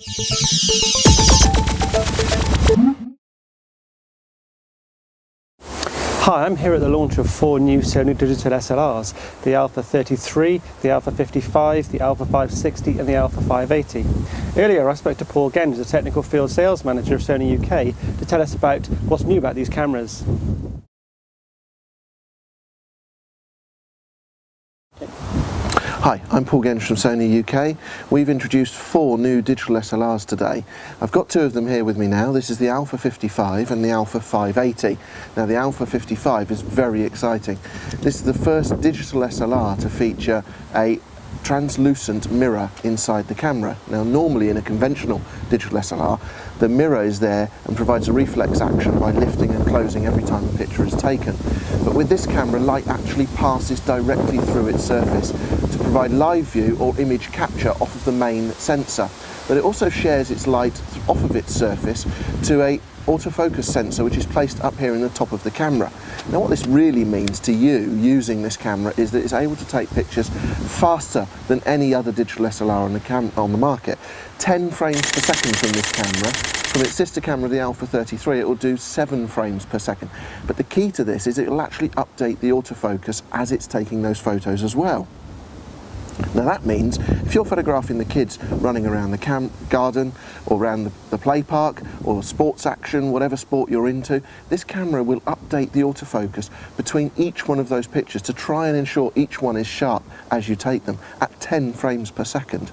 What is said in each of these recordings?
Hi, I'm here at the launch of 4 new Sony digital SLRs, the a53, the a55, the a560 and the a580. Earlier I spoke to Paul Genge, the Technical Field Sales Manager of Sony UK, to tell us about what's new about these cameras. Hi, I'm Paul Genge from Sony UK. We've introduced 4 new digital SLRs today. I've got 2 of them here with me now. This is the a55 and the a580. Now the a55 is very exciting. This is the first digital SLR to feature a translucent mirror inside the camera. Now normally in a conventional digital SLR, the mirror is there and provides a reflex action by lifting and closing every time a picture is taken. But with this camera, light actually passes directly through its surface to provide live view or image capture off of the main sensor. But it also shares its light off of its surface to a autofocus sensor which is placed up here in the top of the camera. Now what this really means to you using this camera is that it's able to take pictures faster than any other digital SLR on the market. 10 frames per second from this camera. From its sister camera, the a33, it will do 7 frames per second. But the key to this is it will actually update the autofocus as it's taking those photos as well. Now that means if you're photographing the kids running around the garden or around the play park or sports action, whatever sport you're into, this camera will update the autofocus between each one of those pictures to try and ensure each one is sharp as you take them at 10 frames per second.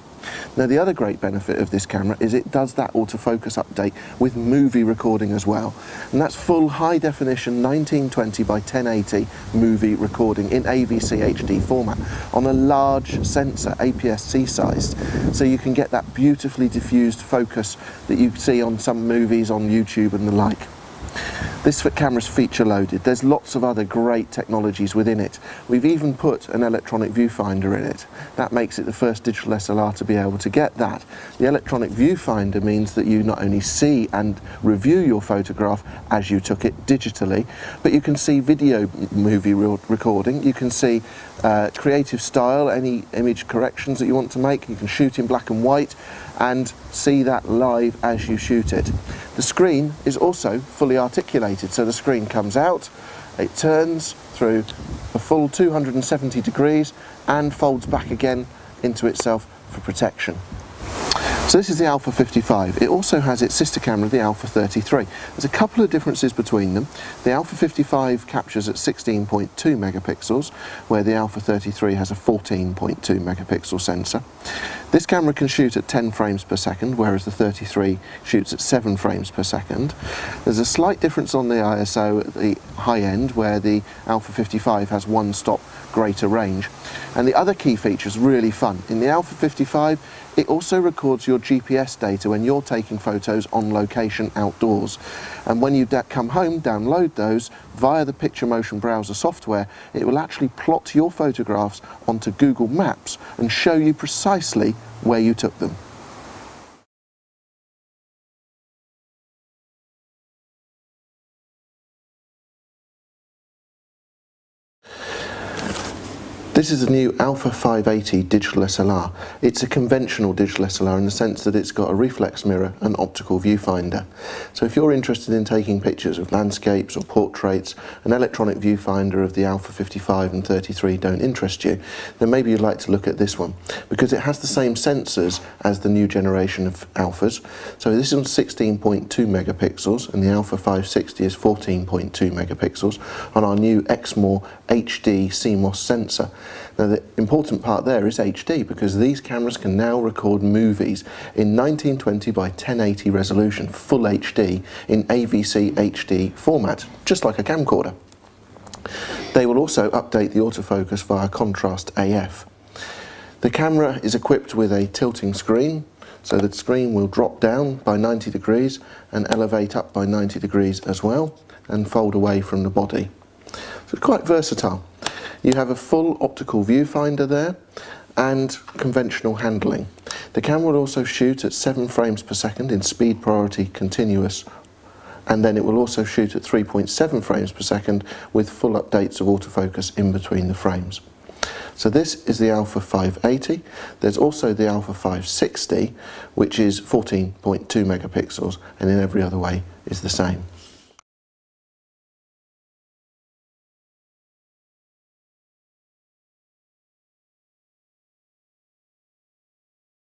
Now the other great benefit of this camera is it does that autofocus update with movie recording as well, and that's full high definition 1920 by 1080 movie recording in AVC HD format on a large sensor, APS-C sized, so you can get that beautifully diffused focus that you see on some movies on YouTube and the like. This camera's feature loaded. There's lots of other great technologies within it. We've even put an electronic viewfinder in it. That makes it the first digital SLR to be able to get that. The electronic viewfinder means that you not only see and review your photograph as you took it digitally, but you can see video movie recording, you can see creative style, any image corrections that you want to make, you can shoot in black and white and see that live as you shoot it. The screen is also fully articulated, so the screen comes out, it turns through a full 270 degrees and folds back again into itself for protection. So this is the a55. It also has its sister camera, the a33. There's a couple of differences between them. The a55 captures at 16.2 megapixels, where the a33 has a 14.2 megapixel sensor. This camera can shoot at 10 frames per second, whereas the 33 shoots at 7 frames per second. There's a slight difference on the ISO at the high end, where the a55 has 1 stop greater range. And the other key feature is really fun. In the a55, it also records your GPS data when you're taking photos on location outdoors. And when you come home, download those via the Picture Motion browser software, it will actually plot your photographs onto Google Maps and show you precisely where you took them. This is a new Alpha 580 digital SLR. It's a conventional digital SLR in the sense that it's got a reflex mirror and optical viewfinder. So if you're interested in taking pictures of landscapes or portraits, an electronic viewfinder of the Alpha 55 and 33 don't interest you, then maybe you'd like to look at this one, because it has the same sensors as the new generation of Alphas. So this is on 16.2 megapixels and the Alpha 560 is 14.2 megapixels on our new Exmor HD CMOS sensor. Now the important part there is HD, because these cameras can now record movies in 1920 by 1080 resolution, full HD in AVC HD format, just like a camcorder. They will also update the autofocus via contrast AF. The camera is equipped with a tilting screen, so the screen will drop down by 90 degrees and elevate up by 90 degrees as well, and fold away from the body. So it's quite versatile. You have a full optical viewfinder there and conventional handling. The camera will also shoot at 7 frames per second in speed priority continuous, and then it will also shoot at 3.7 frames per second with full updates of autofocus in between the frames. So this is the a580. There's also the a560, which is 14.2 megapixels, and in every other way is the same.